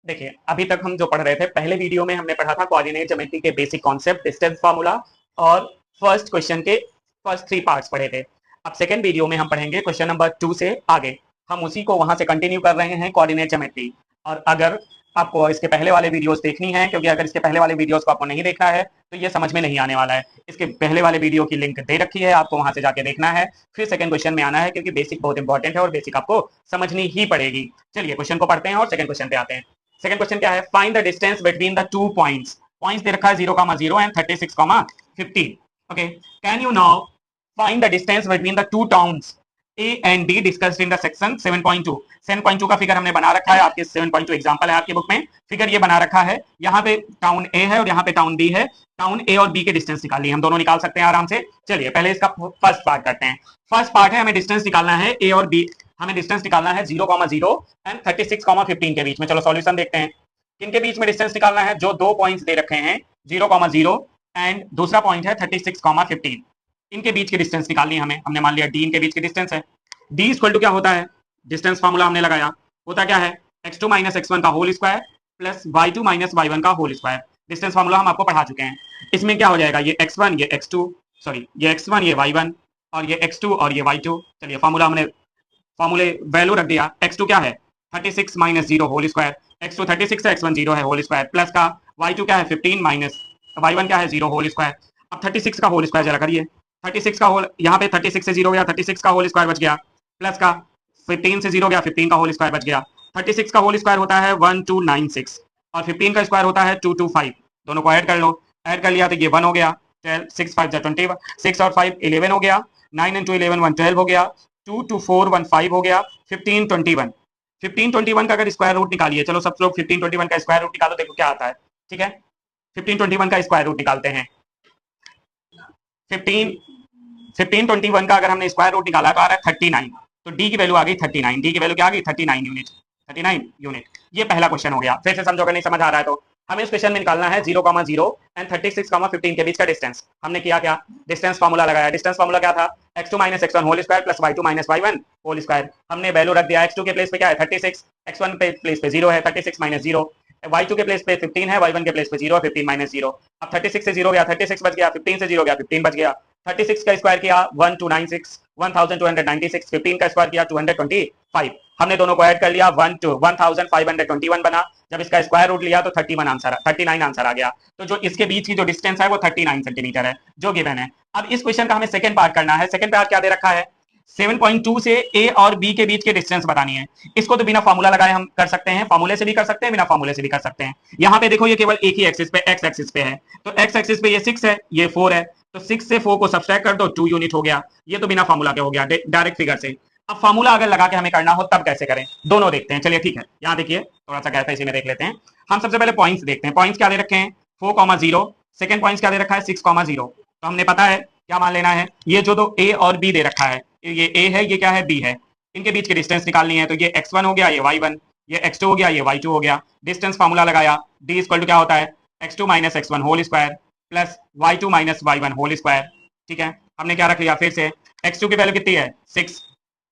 देखिए, अभी तक हम जो पढ़ रहे थे, पहले वीडियो में हमने पढ़ा था कोऑर्डिनेट ज्योमेट्री के बेसिक कॉन्सेप्ट, डिस्टेंस फार्मूला और फर्स्ट क्वेश्चन के फर्स्ट 3 पार्ट्स पढ़े थे। अब सेकंड वीडियो में हम पढ़ेंगे क्वेश्चन नंबर 2 से आगे। हम उसी को वहां से कंटिन्यू कर रहे हैं, कोऑर्डिनेट ज्योमेट्री। और अगर आपको इसके पहले वाले वीडियोस देखनी है, क्योंकि अगर इसके पहले वाले वीडियोस को आपको नहीं देखा है तो ये समझ में नहीं आने वाला है। इसके पहले वाले वीडियो की लिंक दे रखी है, आपको वहां से जाके देखना है, फिर सेकंड क्वेश्चन में आना है, क्योंकि बेसिक बहुत इंपॉर्टेंट है और बेसिक आपको समझनी ही पड़ेगी। चलिए क्वेश्चन को पढ़ते हैं और सेकंड क्वेश्चन पे आते हैं। सेकंड क्वेश्चन क्या है? Find the distance between the two points. Points दे रखा है 0,0 and 36,15। Okay, can you now find the distance between the two towns A and B discussed in the section 7.2। 7.2 का figure हमने बना रखा है, आपके 7.2 एग्जांपल है आपकी बुक में। फिगर ये बना रखा है, यहाँ पे टाउन ए है और यहाँ पे टाउन बी है। टाउन ए और बी के डिस्टेंस निकालिए, हम दोनों निकाल सकते हैं आराम से। चलिए पहले इसका फर्स्ट पार्ट करते हैं। फर्स्ट पार्ट है, हमें डिस्टेंस निकालना है ए और बी। हमें डिस्टेंस निकालना है 0,0 एंड 36,15 के बीच में। चलो सॉल्यूशन देखते हैं। किनके बीच में डिस्टेंस निकालना है? जो दो पॉइंट्स दे रखे हैं, 0,0 एंड दूसरा पॉइंट है 36,15। इनके बीच की डिस्टेंस निकालनी है हमें। हमने मान लिया डी इनके बीच की डिस्टेंस है। डी इक्वल टू क्या होता है? डिस्टेंस फार्मूला हमने लगाया, होता क्या है? x2 माइनस x1 का whole square plus y2 minus y1 का होल स्क्वायर। डिस्टेंस फार्मूला हम आपको पढ़ा चुके हैं। इसमें क्या हो जाएगा? ये x1 ये x2, सॉरी ये x1 ये y1 और ये x2 और ये y2। चलिए फार्मूला हमने फार्मूले वैल्यू रख दिया। x2 क्या है? 36 माइनस 0 होल स्क्वायर। x2 36 है, x1 0 है, होल स्क्वायर प्लस का y2 क्या है? 15 माइनस y1 क्या है? 0 होल स्क्वायर। अब 36 का होल स्क्वायर जरा करिए। 36 का होल, यहाँ पे 36 से 0 गया, 36 का होल स्क्वायर बच गया, प्लस का 15 से 0 गया, 15 का होल स्क्वायर बच गया। 36 का होल स्क्वायर होता है 1296 और 15 का स्क्वायर होता है 225। दोनों को ऐड कर लो, ऐड कर लिया तो ये 1 हो गया। 6 5 20, 6 और 5 11 हो गया। 9 इंटू 11 112 हो गया। 2 2 4 1 5 हो गया। 15 21। 15 21 का अगर स्क्वायर रूट निकालिए, चलो सब लोग 15 21 का स्क्वायर रूट निकालो, देखो क्या आता है। ठीक है, 15 21 का स्क्वायर रूट निकालते हैं। 15 21 का अगर हमने स्क्वायर रूट निकाला तो आ रहा है 39। तो डी की वैल्यू आ गई 39। डी की वैल्यू क्या आ गई? 39 यूनिट। 39 यूनिट। ये पहला क्वेश्चन हो गया। फिर से समझो, अगर नहीं समझ आ रहा है तो हमें इस क्वेश्चन में निकालना है 0,0 एंड 36,15 के बीच का डिस्टेंस। हमने किया क्या? डिस्टेंस फार्मूला लगाया। डिस्टेंस फार्मूला क्या था? x2 minus x1 whole square plus y2 minus y1 whole square. हमने वैल्यू रख दिया। x2 के प्लेस पे क्या है? 36, x1 पे प्लेस पे 0 है, 36 माइनस 0। y2 के प्लेस पे 15 है, y1 के प्लेस पे 0 है, 15 माइनस 0। अब 36 से 0 गया, 36 बच गया, 15 से 0 गया, 15 बच गया। 36 का स्क्वायर किया 1296, 1296। 15 का स्क्वायर किया 225। हमने दोनों को ऐड कर लिया, 1521 बना। जब इसका स्क्वायर रूट लिया तो 31 आंसर, 39 आंसर आ गया। तो जो इसके बीच की जो डिस्टेंस है वो 39 सेंटीमीटर है, जो गिवन है। अब इस क्वेश्चन का हमें सेकंड पार्ट करना है। सेकंड पार्ट क्या दे रखा है? 7.2 से ए और बी के बीच के डिस्टेंस बतानी है। इसको तो बिना फार्मूला लगाए हम कर सकते हैं, फार्मूले से भी कर सकते हैं, बिना फार्मूले से भी कर सकते हैं। यहाँ पे देखो, ये केवल एक ही एक्सिस पे, एक्स एक्सिस पे है। तो एक्स एक्सिस पे ये 6 है, ये 4 है, तो 6 से 4 को सब्सट्रैक्ट कर दो, 2 यूनिट हो गया। ये तो बिना फार्मूला के हो गया, डायरेक्ट फिगर से। अब फार्मूला अगर लगा के हमें करना हो तब कैसे करें, दोनों देखते हैं। चलिए ठीक है, यहाँ देखिए थोड़ा सा गैप है, इसी में देख लेते हैं। हम सबसे पहले पॉइंट्स देखते हैं। पॉइंट्स क्या दे रखे हैं? 4,0। सेकंड पॉइंट्स क्या दे रखा है? 6,0। तो हमने पता है क्या मान लेना है, ये जो दो ए और बी दे रखा है, ये ए है, ये क्या है? बी है। इनके बीच की डिस्टेंस निकालनी है, तो ये x1 हो गया, ये y1, ये x2 हो गया, ये y2 हो गया। डिस्टेंस फार्मूला लगाया, d इक्वल टू क्या होता है? x2 minus x1 whole square plus y2 minus y1 whole square. ठीक है, हमने क्या रख लिया? फिर से x2 की वैल्यू कितनी है? 6,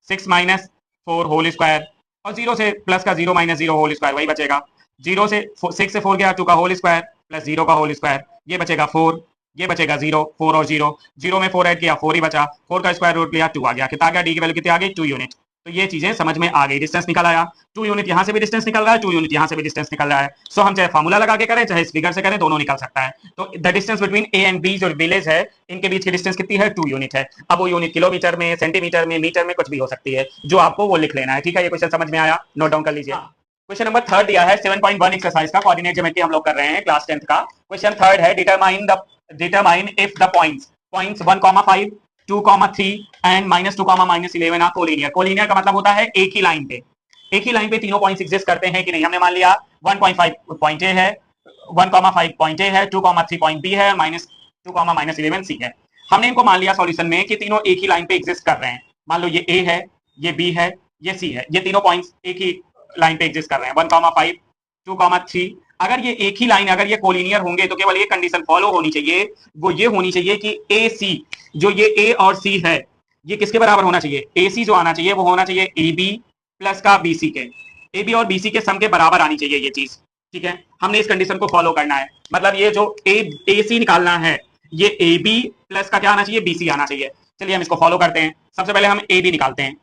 6 माइनस 4 होल स्क्वायर और 0 से प्लस का 0 माइनस 0 होल स्क्वायर, वही बचेगा। 0 से 6 से 4 गया, 2 का होल स्क्वायर प्लस 0 का होल स्क्वायर, ये बचेगा 4, ये बचेगा 0, 4 और 0, 0 में 4 ऐड किया, 4 ही बचा। 4 का स्क्वायर रूट लिया, 2 आ गया। कितना आ गया? डी की वैल्यू कितनी आ गई? 2 यूनिट। तो ये चीजें समझ में आ गई। डिस्टेंस निकल आया, 2 यूनिट यहाँ से भी डिस्टेंस निकल रहा है, 2 यूनिट यहाँ से भी डिस्टेंस निकल रहा है। सो हम चाहे फार्मूला लगा के करें, चाहे इस फिगर से करें, दोनों निकल सकता है। तो the distance between A and B जो विलेज है, इनके बीच की डिस्टेंस कितनी है? 2 यूनिट है। अब वो यूनिट किलोमीटर में, सेंटीमीटर में, मीटर में कुछ भी हो सकती है, जो आपको वो लिख लेना है। ठीक है, ये क्वेश्चन समझ में आया? नोट डाउन कर लीजिए। क्वेश्चन नंबर थर्ड दिया है 7.1 एक्सरसाइज का, कोऑर्डिनेट ज्योमेट्री हम लोग कर रहे हैं क्लास 10th का। क्वेश्चन थर्ड है, determine if the points 1,5, 2,3 and -2, -11 are collinear. Collinear का मतलब होता है एक ही लाइन पे, एक ही लाइन पे तीनों पॉइंट्स एग्जिस्ट करते हैं कि नहीं। हमने मान लिया 1.5 पॉइंट ए है, 1,5 पॉइंट ए है, 2,3 पॉइंट बी है, -2, -11 सी है। हमने इनको मान लिया सॉल्यूशन में कि तीनों एक ही लाइन पे एग्जिस्ट कर रहे हैं। मान लो ये ए है, ये बी है, ये सी है, ये तीनों पॉइंट्स एक ही लाइन पे एग्जिस्ट कर रहे हैं, 1,5, 2,3। अगर ये एक ही लाइन, अगर ये कोलिनियर होंगे तो केवल एक कंडीशन फॉलो होनी चाहिए, वो ये होनी चाहिए कि ए सी, जो ये ए और सी है, ये किसके बराबर होना चाहिए? ए सी जो आना चाहिए वो होना चाहिए ए बी प्लस का बी सी के। ए बी और बी सी के सम के बराबर आनी चाहिए ये चीज, ठीक है। हमने इस कंडीशन को फॉलो करना है, मतलब ये जो ए सी निकालना है, ये ए बी प्लस का क्या आना चाहिए, बी सी आना चाहिए। चलिए हम इसको फॉलो करते हैं। सबसे पहले हम ए बी निकालते हैं।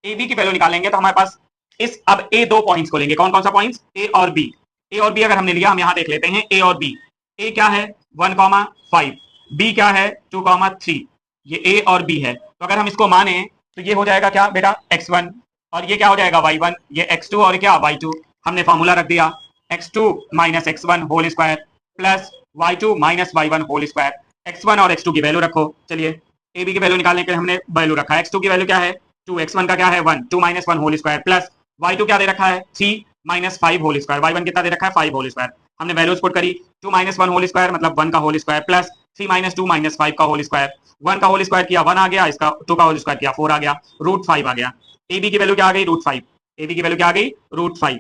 ए बी की वैल्यू निकालेंगे तो हमारे पास इस अब ए दो पॉइंट्स को लेंगे। कौन कौन सा पॉइंट्स, ए और बी। ए और बी अगर हमने लिया, हम यहां देख लेते हैं ए और बी। ए क्या है 1,5, बी क्या है 2,3। ये ए और बी है, तो अगर हम इसको माने तो ये हो जाएगा क्या बेटा x1, और ये क्या हो जाएगा y1, ये x2 और क्या y2। हमने फॉर्मूला रख दिया x2 minus x1 whole square plus y2 minus y1 whole square. x1 और x2 की वैल्यू रखो। चलिए ए बी की वैल्यू निकालने के लिए हमने वैल्यू रखा है। x2 की वैल्यू क्या है 2, x1 का क्या है 1, 2 minus 1 whole square plus y2 क्या दे रखा है 3 माइनस 5 होल स्क्वायर, y1 कितना दे रखा है 5 होल स्क्वायर। हमने वैल्यूज पुट करी, 2 माइनस 1 होल स्क्वायर मतलब 1 का whole square plus 3 minus 2 minus 5 का होल स्क्वायर। 1 का होल स्क्वायर किया 1 आ गया, इसका 2 का होल स्क्वायर किया 4 आ गया, रूट 5 आ गया। ए बी की वैल्यू क्या आ गई रूट 5। ए बी की वैल्यू क्या आ गई root 5।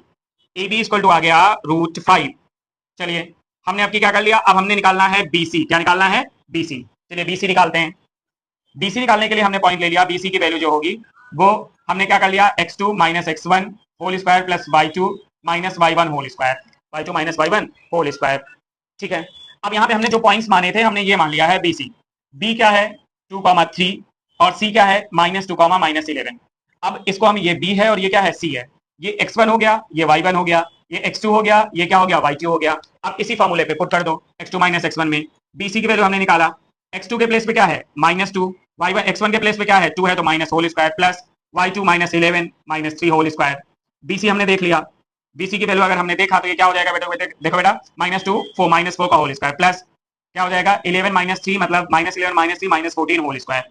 A B equal to आ गया रूट 5। चलिए हमने अब की क्या कर लिया, अब हमने निकालना है बीसी। क्या निकालना है बीसी। चलिए बीसी निकालते हैं। बीसी निकालने के लिए हमने पॉइंट ले लिया, बीसी की वैल्यू जो होगी वो हमने क्या कर लिया x2 minus x1 whole square plus y2 minus y1 whole square, y2 minus y1 whole square, ठीक है। अब यहाँ पे हमने जो पॉइंट्स माने थे हमने ये मान लिया है बीसी। बी क्या है 2,3 और सी क्या है -2, -11। अब इसको हम, ये बी है और ये क्या है सी है, ये x1 हो गया, ये y1 हो गया, ये x2 हो गया, ये क्या हो गया y2 हो गया। अब इसी फॉर्मूले पे पुट कर दो x2 माइनस x1 में। बीसी की वैल्यू हमने निकाला, x2 के प्लेस पे क्या है -2, y1 x1 के प्लेस पे क्या है 2 है तो minus whole square plus y2 minus 11 minus 3 whole square. BC हमने देख लिया, बीसी की वैल्यू अगर हमने देखा तो ये क्या हो जाएगा बेटा, देखो बेटा -2 माइनस 4 का होल स्क्वायर प्लस क्या हो जाएगा 11 माइनस 3 मतलब -11 माइनस 3 माइनस 14 होल स्क्वायर,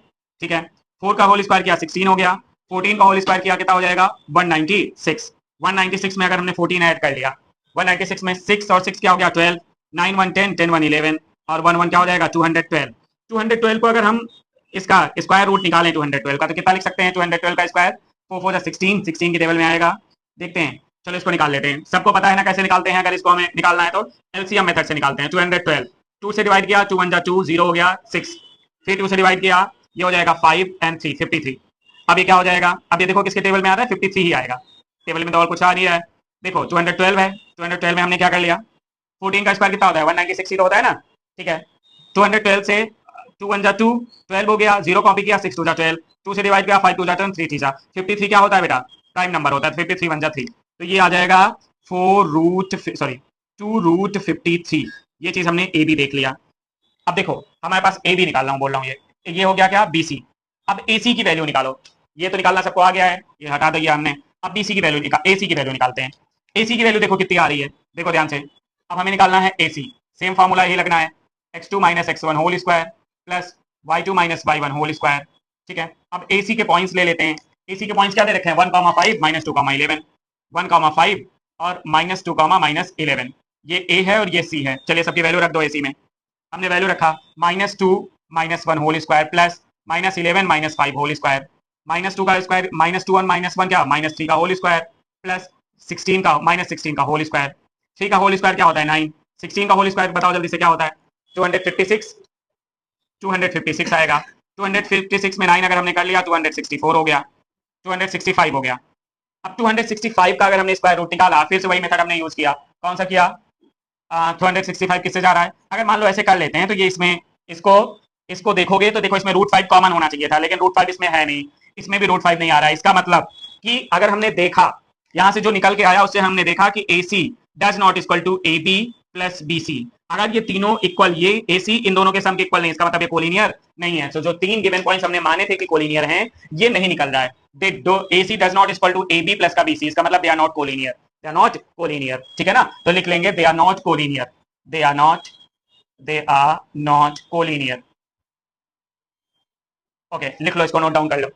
ठीक है। 4 का होल स्क्वायर किया 16 हो गया, 14 का होल स्क्वायर किया कितना हो जाएगा 196। 196 में अगर हमने 14 ऐड कर लिया, 196 में 6 और 6 क्या हो गया 12, 9 1 10 10 1 11 और 1 1 क्या हो जाएगा 212। 212 को अगर हम इसका स्क्वायर रूट निकालें 212 का तो कितना लिख सकते हैं 212 का स्क्वायर 4 4 16, 16 की टेबल में आएगा। देखते हैं, चलो इसको निकाल लेते हैं। सबको पता है ना कैसे निकालते हैं, अगर इसको हमें निकालना है तो एलसीएम मेथड से निकालते हैं। 212 2 से डिवाइड किया 2 1 जा 2, 0 हो गया 6, फिर 2 से डिवाइड किया ये हो जाएगा 5 एंड 3 53। अब ये क्या हो जाएगा, अब ये देखो किसके टेबल में आ रहा है 53 ही आएगा, टेबल में तो और कुछ आ नहीं रहा है। देखो 212 है, 212 में हमने क्या कर लिया 14 का स्क्वायर कितना होता है 196 ही तो होता है ना, ठीक है। 212 से 2 1 जा 2, 12 हो गया, 0 कॉपी किया 6 2 जा 12, 2 से डिवाइड किया 5 2 जा 10, 3 3 जा 53 क्या होता है बेटा प्राइम नंबर होता है, 53 1 जा 3, तो ये आ जाएगा 2 रूट 53। ये चीज हमने ए बी देख लिया। अब देखो हमारे पास ए बी निकाल रहा हूँ, बोल रहा हूँ ये हो गया क्या बीसी। अब ए सी की वैल्यू निकालो, ये तो निकालना सबको आ गया है, ये हटा दिया हमने। अब बीसी की वैल्यू निकाल, ए सी की वैल्यू निकालते हैं। ए सी की वैल्यू देखो कितनी आ रही है, देखो ध्यान से। अब हमें निकालना है ए सी, सेम फॉर्मूला यही लगना है x2 minus x1 whole square plus y2 minus y1 whole square, ठीक है। अब ए सी के पॉइंट्स ले लेते हैं। ए सी के पॉइंट्स क्या दे रखे हैं 1,5 -2,11, 1,5 और -2, -11। ये ए है और ये सी है। चलिए सबकी वैल्यू रख दो ए सी में। हमने वैल्यू रखा -2 -1 whole square plus -11 -5 whole square, -2 का स्क्वायर -2 और -1 क्या -3 का होल स्क्वायर प्लस 16 का -16 का होल स्क्वायर। 3 का होल स्क्वायर क्या होता है 9, 16 का होल स्क्वायर बताओ जल्दी से क्या होता है 256, 256 आएगा। 256 में 9 अगर हमने कर लिया 264 हो गया, 265 हो गया। अब 265 का अगर हमने स्क्वायर रूट निकाला, फिर से वही मेथड हमने यूज किया, कौन सा किया 265 किससे जा रहा है, अगर मान लो ऐसे कर लेते हैं तो ये इसमें इसको इसको देखोगे तो देखो इसमें √5 कॉमन होना चाहिए था, लेकिन √5 इसमें है नहीं, इसमें भी √5 नहीं आ रहा है। इसका मतलब कि अगर हमने देखा यहां से जो निकल के आया उससे हमने देखा कि A C does not equal to A B plus B C. अगर ये तीनों इक्वल, ये ए सी इन दोनों के सम के इक्वल नहीं, इसका मतलब ये कोलिनियर नहीं है। तो जो 3 गिवन पॉइंट्स हमने माने थे कि कोलिनियर हैं, ये नहीं निकल रहा है। They do A C does not equal to A B plus का बी सी, इसका मतलब they are not collinear, they are not collinear, ठीक है ना। तो लिख लेंगे they are not collinear, they are not collinear. Okay लिख लो, इसको नोट डाउन कर लो।